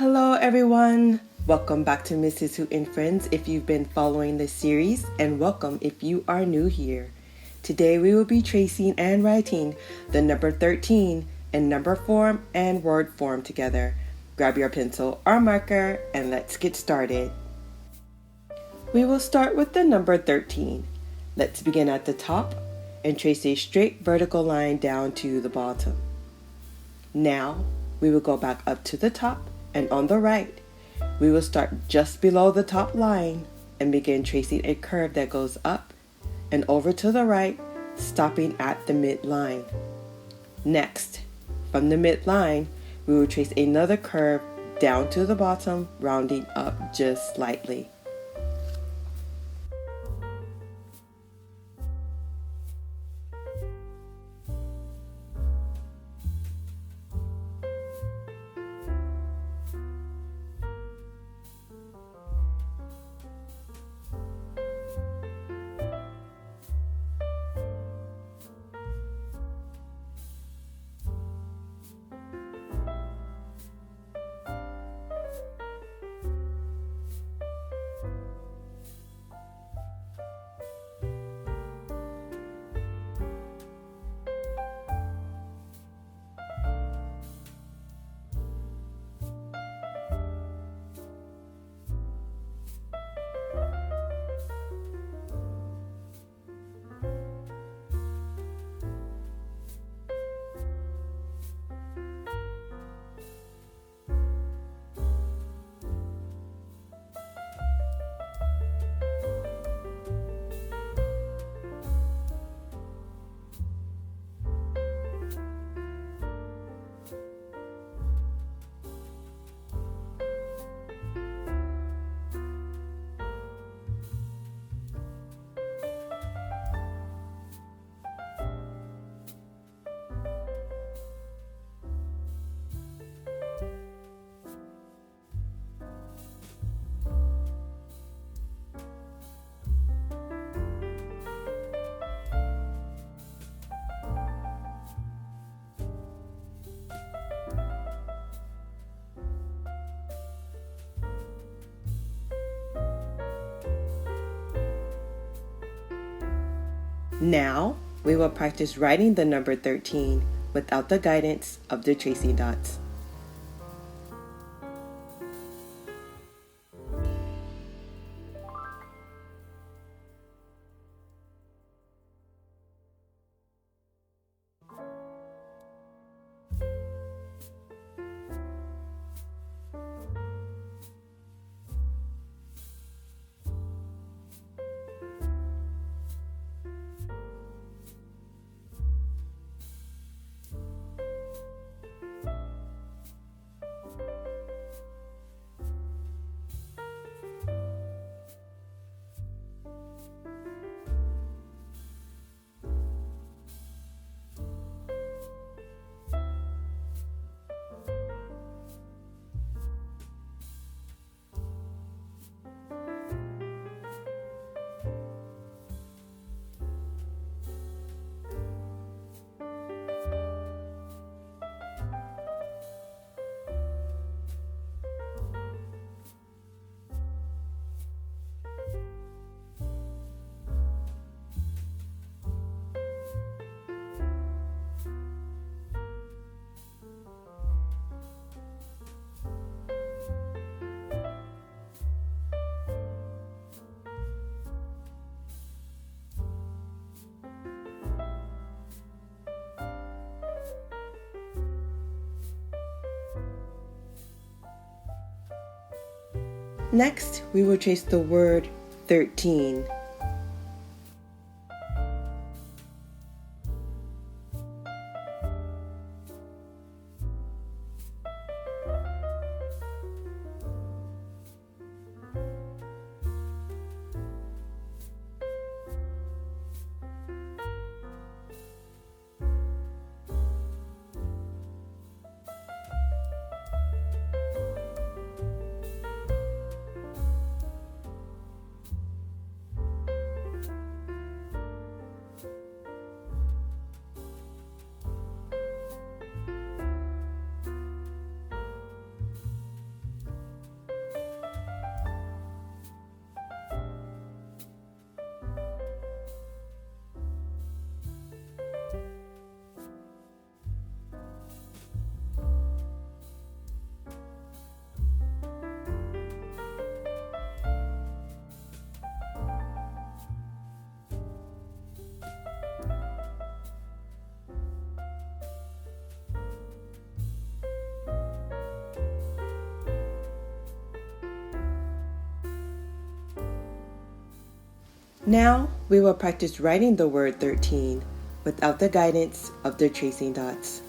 Hello everyone! Welcome back to Mrs. Who and Friends if you've been following this series, and welcome if you are new here. Today we will be tracing and writing the number 13 in number form and word form together. Grab your pencil or marker and let's get started. We will start with the number 13. Let's begin at the top and trace a straight vertical line down to the bottom. Now we will go back up to the top, and on the right, we will start just below the top line and begin tracing a curve that goes up and over to the right, stopping at the midline. Next, from the midline, we will trace another curve down to the bottom, rounding up just slightly. Now, we will practice writing the number 13 without the guidance of the tracing dots. Next, we will trace the word 13. Now we will practice writing the word 13 without the guidance of the tracing dots.